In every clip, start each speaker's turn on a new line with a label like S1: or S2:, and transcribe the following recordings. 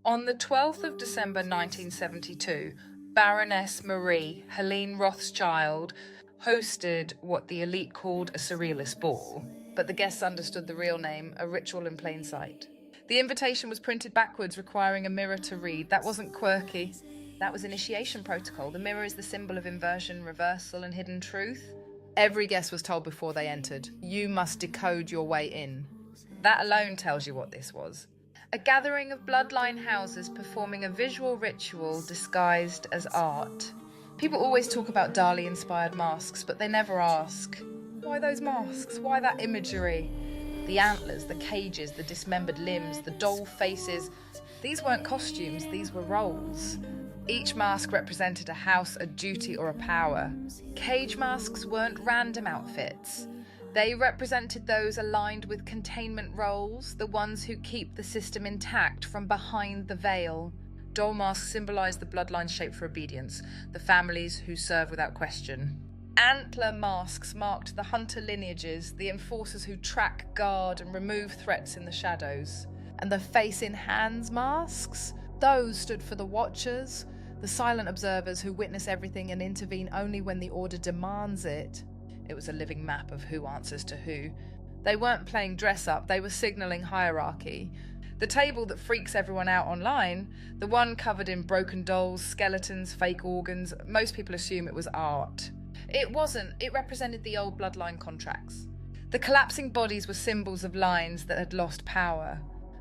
S1: On the 12th of December 1972, Baroness Marie Helene Rothschild hosted what the elite called a Surrealist ball, but the guests understood the real name, a ritual in plain sight. The invitation was printed backwards, requiring a mirror to read. That wasn't quirky. That was initiation protocol. The mirror is the symbol of inversion, reversal, and hidden truth. Every guest was told before they entered, you must decode your way in. That alone tells you what this was. A gathering of bloodline houses performing a visual ritual disguised as art. People always talk about Dali-inspired masks, but they never ask, why those masks? Why that imagery? The antlers, the cages, the dismembered limbs, the doll faces. These weren't costumes, these were roles. Each mask represented a house, a duty, or a power. Cage masks weren't random outfits. They represented those aligned with containment roles, the ones who keep the system intact from behind the veil. Doll masks symbolized the bloodline shaped for obedience, the families who serve without question. Antler masks marked the hunter lineages, the enforcers who track, guard, and remove threats in the shadows. And the face in hands masks? Those stood for the watchers, the silent observers who witness everything and intervene only when the order demands it. It was a living map of who answers to who. They weren't playing dress-up, they were signalling hierarchy. The table that freaks everyone out online, the one covered in broken dolls, skeletons, fake organs, most people assume it was art. It wasn't, it represented the old bloodline contracts. The collapsing bodies were symbols of lines that had lost power.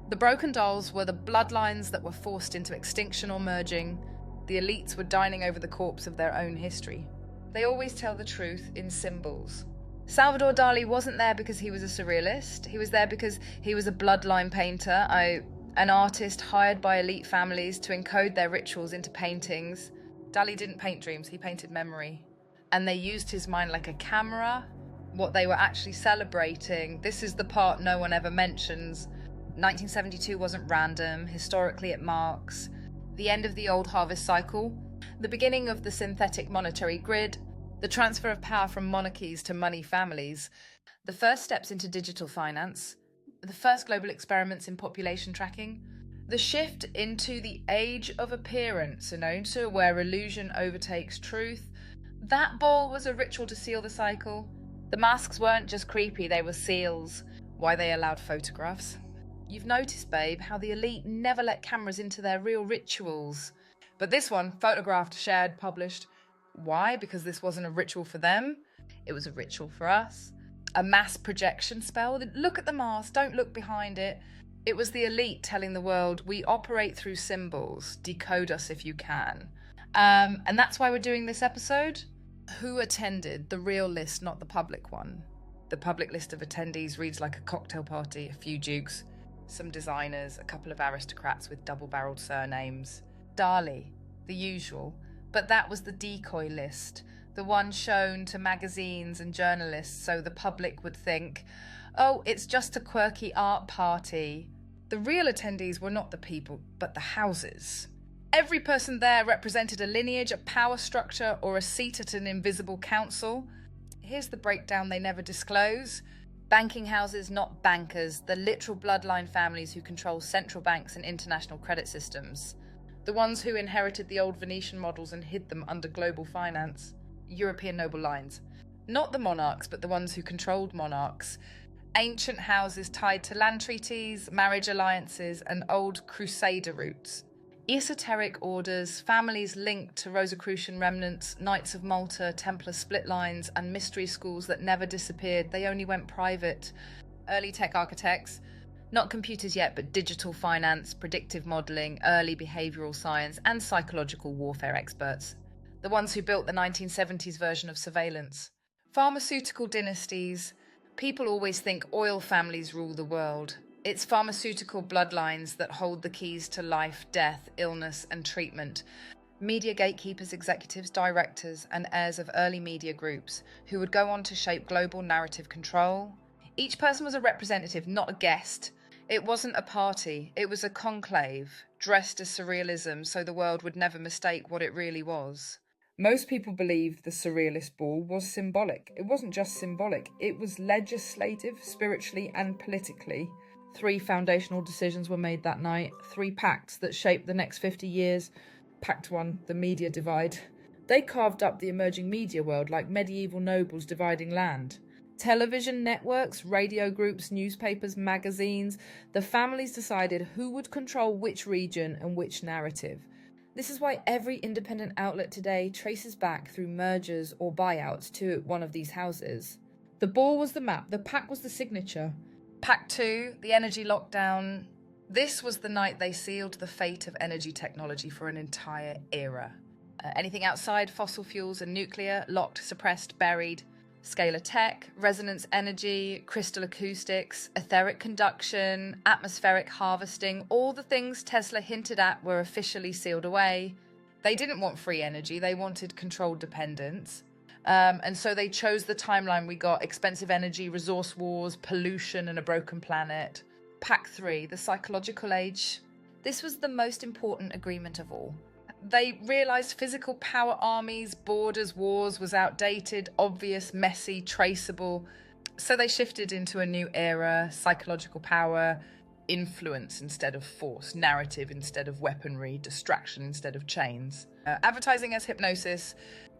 S1: The broken dolls were the bloodlines that were forced into extinction or merging. The elites were dining over the corpse of their own history. They always tell the truth in symbols. Salvador Dali wasn't there because he was a surrealist. He was there because he was a bloodline painter, an artist hired by elite families to encode their rituals into paintings. Dali didn't paint dreams, he painted memory. And they used his mind like a camera. What they were actually celebrating, this is the part no one ever mentions. 1972 wasn't random. Historically, it marks the end of the old harvest cycle, the beginning of the synthetic monetary grid, the transfer of power from monarchies to money families, the first steps into digital finance, the first global experiments in population tracking, the shift into the age of appearance, where illusion overtakes truth. That ball was a ritual to seal the cycle. The masks weren't just creepy, they were seals. Why they allowed photographs. You've noticed, babe, how the elite never let cameras into their real rituals. But this one, photographed, shared, published. Why? Because this wasn't a ritual for them. It was a ritual for us. A mass projection spell. Look at the mask, don't look behind it. It was the elite telling the world, we operate through symbols. Decode us if you can. And that's why we're doing this episode. Who attended? The real list, not the public one. The public list of attendees reads like a cocktail party, a few dukes, some designers, a couple of aristocrats with double-barreled surnames. Dali, the usual. But that was the decoy list, the one shown to magazines and journalists so the public would think, oh, it's just a quirky art party. The real attendees were not the people, but the houses. Every person there represented a lineage, a power structure, or a seat at an invisible council. Here's the breakdown they never disclose. Banking houses, not bankers, the literal bloodline families who control central banks and international credit systems. The ones who inherited the old Venetian models and hid them under global finance. European noble lines. Not the monarchs, but the ones who controlled monarchs. Ancient houses tied to land treaties, marriage alliances, and old crusader routes. Esoteric orders, families linked to Rosicrucian remnants, Knights of Malta, Templar split lines, and mystery schools that never disappeared. They only went private. Early tech architects, not computers yet, but digital finance, predictive modelling, early behavioural science, and psychological warfare experts. The ones who built the 1970s version of surveillance. Pharmaceutical dynasties. People always think oil families rule the world. It's pharmaceutical bloodlines that hold the keys to life, death, illness, and treatment. Media gatekeepers, executives, directors, and heirs of early media groups who would go on to shape global narrative control. Each person was a representative, not a guest. It wasn't a party, it was a conclave, dressed as surrealism so the world would never mistake what it really was. Most people believed the Surrealist ball was symbolic. It wasn't just symbolic, it was legislative, spiritually and politically. 3 foundational decisions were made that night, 3 pacts that shaped the next 50 years. Pact 1, the media divide. They carved up the emerging media world like medieval nobles dividing land. Television networks, radio groups, newspapers, magazines, the families decided who would control which region and which narrative. This is why every independent outlet today traces back through mergers or buyouts to one of these houses. The ball was the map, the pact was the signature. Pact 2, the energy lockdown. This was the night they sealed the fate of energy technology for an entire era. Anything outside fossil fuels and nuclear, locked, suppressed, buried. Scalar tech, resonance energy, crystal acoustics, etheric conduction, atmospheric harvesting, all the things Tesla hinted at were officially sealed away. They didn't want free energy, they wanted controlled dependence. And so they chose the timeline we got: expensive energy, resource wars, pollution, and a broken planet. Pact 3, the psychological age. This was the most important agreement of all. They realised physical power armies, borders, wars was outdated, obvious, messy, traceable. So they shifted into a new era: psychological power, influence instead of force, narrative instead of weaponry, distraction instead of chains. Advertising as hypnosis,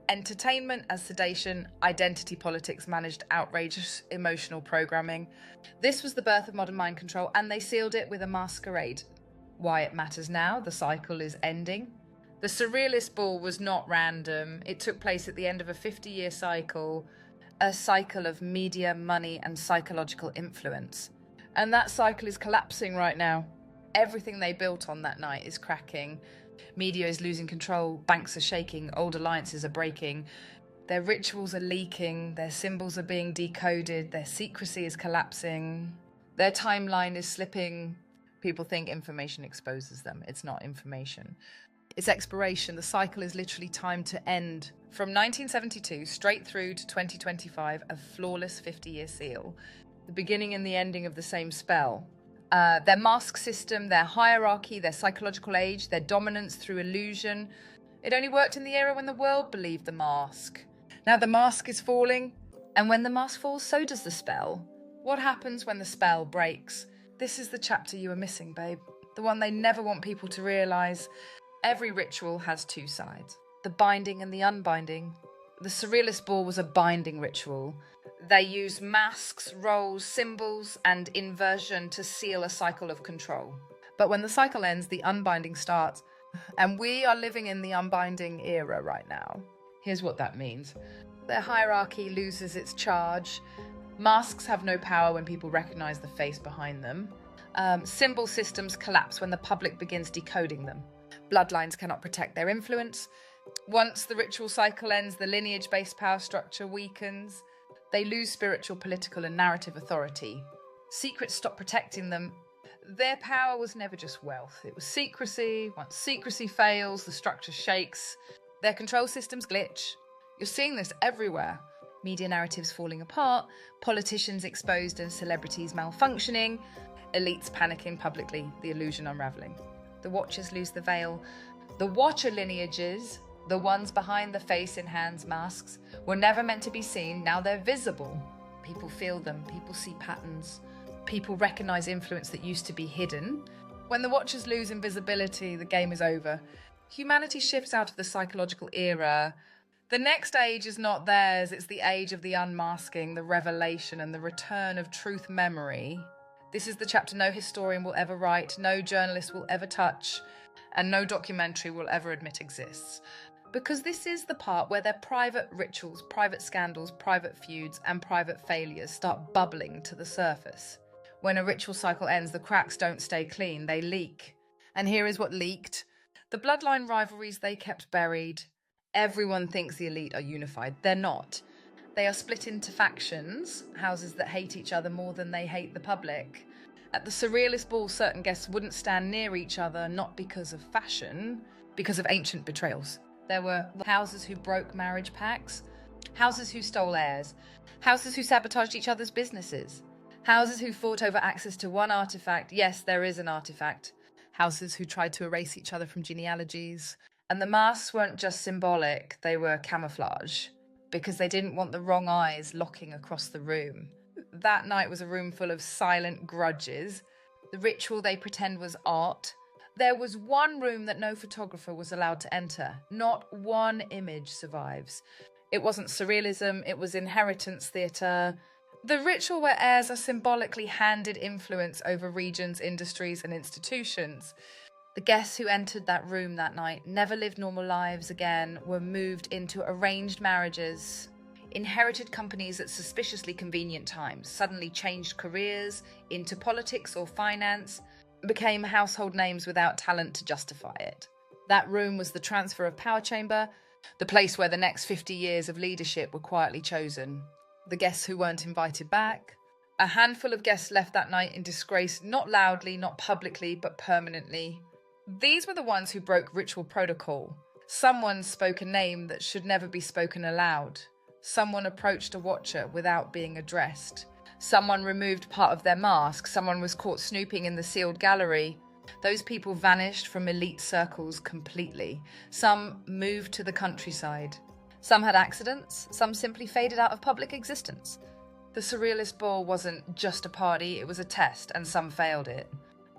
S1: entertainment as sedation, identity politics managed outrageous emotional programming. This was the birth of modern mind control, and they sealed it with a masquerade. Why it matters now, the cycle is ending. The Surrealist ball was not random. It took place at the end of a 50-year cycle, a cycle of media, money, and psychological influence. And that cycle is collapsing right now. Everything they built on that night is cracking. Media is losing control, banks are shaking, old alliances are breaking. Their rituals are leaking, their symbols are being decoded, their secrecy is collapsing, their timeline is slipping. People think information exposes them. It's not information. It's expiration. The cycle is literally timed to end. From 1972 straight through to 2025, a flawless 50-year seal. The beginning and the ending of the same spell. Their mask system, their hierarchy, their psychological age, their dominance through illusion. It only worked in the era when the world believed the mask. Now the mask is falling, and when the mask falls, so does the spell. What happens when the spell breaks? This is the chapter you are missing, babe. The one they never want people to realise. Every ritual has 2 sides, the binding and the unbinding. The Surrealist ball was a binding ritual. They used masks, roles, symbols, and inversion to seal a cycle of control. But when the cycle ends, the unbinding starts. And we are living in the unbinding era right now. Here's what that means. Their hierarchy loses its charge. Masks have no power when people recognize the face behind them. Symbol systems collapse when the public begins decoding them. Bloodlines cannot protect their influence. Once the ritual cycle ends, the lineage-based power structure weakens. They lose spiritual, political, and narrative authority. Secrets stop protecting them. Their power was never just wealth. It was secrecy. Once secrecy fails, the structure shakes. Their control systems glitch. You're seeing this everywhere. Media narratives falling apart, politicians exposed and celebrities malfunctioning, elites panicking publicly, the illusion unraveling. The watchers lose the veil. The watcher lineages, the ones behind the face in hands masks, were never meant to be seen. Now they're visible. People feel them. People see patterns. People recognize influence that used to be hidden. When the watchers lose invisibility, the game is over. Humanity shifts out of the psychological era. The next age is not theirs. It's the age of the unmasking, the revelation, and the return of truth memory. This is the chapter no historian will ever write, no journalist will ever touch, and no documentary will ever admit exists. Because this is the part where their private rituals, private scandals, private feuds, and private failures start bubbling to the surface. When a ritual cycle ends, the cracks don't stay clean, they leak. And here is what leaked. The bloodline rivalries they kept buried. Everyone thinks the elite are unified. They're not. They are split into factions, houses that hate each other more than they hate the public. At the Surrealist ball, certain guests wouldn't stand near each other, not because of fashion, because of ancient betrayals. There were houses who broke marriage pacts, houses who stole heirs, houses who sabotaged each other's businesses, houses who fought over access to one artifact. Yes, there is an artifact. Houses who tried to erase each other from genealogies. And the masks weren't just symbolic, they were camouflage, because they didn't want the wrong eyes locking across the room. That night was a room full of silent grudges. The ritual they pretend was art. There was one room that no photographer was allowed to enter. Not one image survives. It wasn't surrealism, it was inheritance theatre. The ritual where heirs are symbolically handed influence over regions, industries, and institutions. The guests who entered that room that night never lived normal lives again, were moved into arranged marriages, inherited companies at suspiciously convenient times, suddenly changed careers into politics or finance, became household names without talent to justify it. That room was the transfer of power chamber, the place where the next 50 years of leadership were quietly chosen. The guests who weren't invited back. A handful of guests left that night in disgrace, not loudly, not publicly, but permanently. These were the ones who broke ritual protocol. Someone spoke a name that should never be spoken aloud. Someone approached a watcher without being addressed. Someone removed part of their mask. Someone was caught snooping in the sealed gallery. Those people vanished from elite circles completely. Some moved to the countryside. Some had accidents. Some simply faded out of public existence. The Surrealist ball wasn't just a party, it was a test, and some failed it.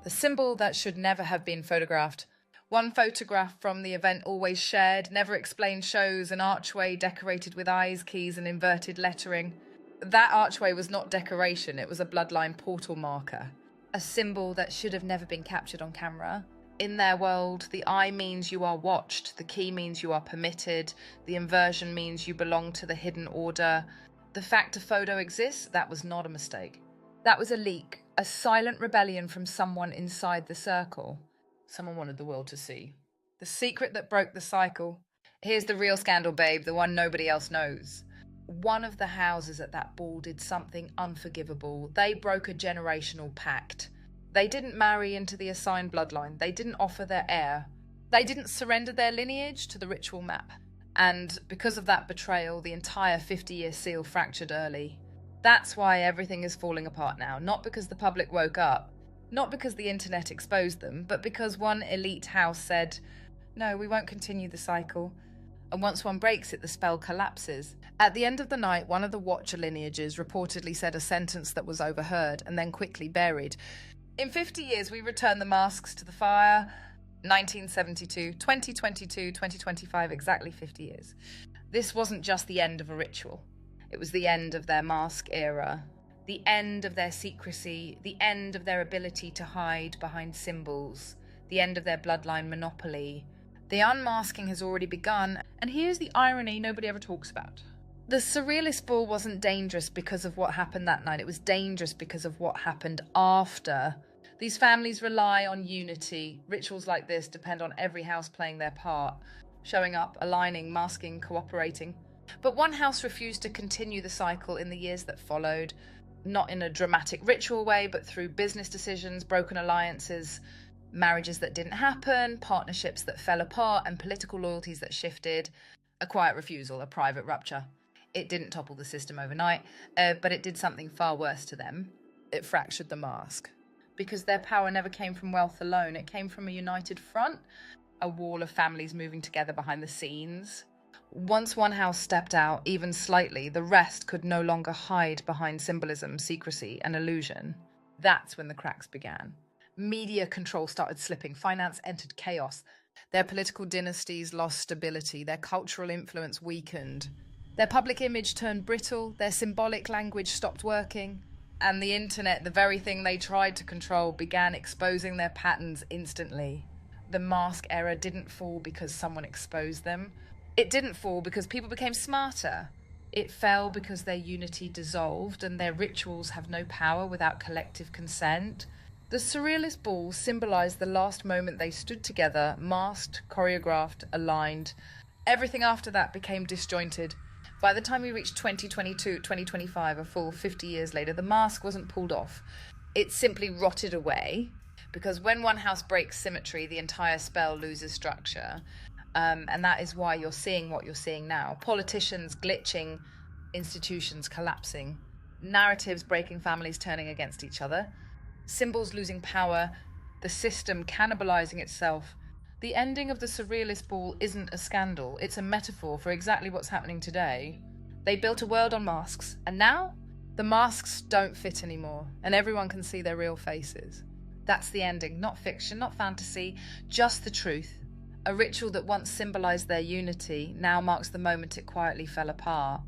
S1: The symbol that should never have been photographed. One photograph from the event always shared, never explained, shows an archway decorated with eyes, keys, and inverted lettering. That archway was not decoration, it was a bloodline portal marker. A symbol that should have never been captured on camera. In their world, the eye means you are watched, the key means you are permitted, the inversion means you belong to the hidden order. The fact a photo exists, that was not a mistake. That was a leak, a silent rebellion from someone inside the circle. Someone wanted the world to see. The secret that broke the cycle. Here's the real scandal, babe, the one nobody else knows. One of the houses at that ball did something unforgivable. They broke a generational pact. They didn't marry into the assigned bloodline. They didn't offer their heir. They didn't surrender their lineage to the ritual map. And because of that betrayal, the entire 50-year seal fractured early. That's why everything is falling apart now. Not because the public woke up, not because the internet exposed them, but because one elite house said, no, we won't continue the cycle. And once one breaks it, the spell collapses. At the end of the night, one of the Watcher lineages reportedly said a sentence that was overheard and then quickly buried. In 50 years, we return the masks to the fire. 1972, 2022, 2025, exactly 50 years. This wasn't just the end of a ritual. It was the end of their mask era. The end of their secrecy, the end of their ability to hide behind symbols, the end of their bloodline monopoly. The unmasking has already begun, and here's the irony nobody ever talks about. The Surrealist ball wasn't dangerous because of what happened that night. It was dangerous because of what happened after. These families rely on unity. Rituals like this depend on every house playing their part, showing up, aligning, masking, cooperating. But one house refused to continue the cycle in the years that followed, not in a dramatic ritual way, but through business decisions, broken alliances, marriages that didn't happen, partnerships that fell apart, and political loyalties that shifted. A quiet refusal, a private rupture. It didn't topple the system overnight, but it did something far worse to them. It fractured the mask. Because their power never came from wealth alone. It came from a united front, a wall of families moving together behind the scenes. Once one house stepped out, even slightly, the rest could no longer hide behind symbolism, secrecy, and illusion. That's when the cracks began. Media control started slipping. Finance entered chaos. Their political dynasties lost stability. Their cultural influence weakened. Their public image turned brittle. Their symbolic language stopped working. And the internet, the very thing they tried to control, began exposing their patterns instantly. The mask era didn't fall because someone exposed them. It didn't fall because people became smarter. It fell because their unity dissolved and their rituals have no power without collective consent. The Surrealist ball symbolized the last moment they stood together, masked, choreographed, aligned. Everything after that became disjointed. By the time we reached 2022, 2025, a full 50 years later, the mask wasn't pulled off. It simply rotted away, because when one house breaks symmetry, the entire spell loses structure. And that is why you're seeing what you're seeing now. Politicians glitching, institutions collapsing, narratives breaking, families turning against each other, symbols losing power, the system cannibalizing itself. The ending of the Surrealist ball isn't a scandal, it's a metaphor for exactly what's happening today. They built a world on masks, and now the masks don't fit anymore, and everyone can see their real faces. That's the ending, not fiction, not fantasy, just the truth. A ritual that once symbolised their unity now marks the moment it quietly fell apart.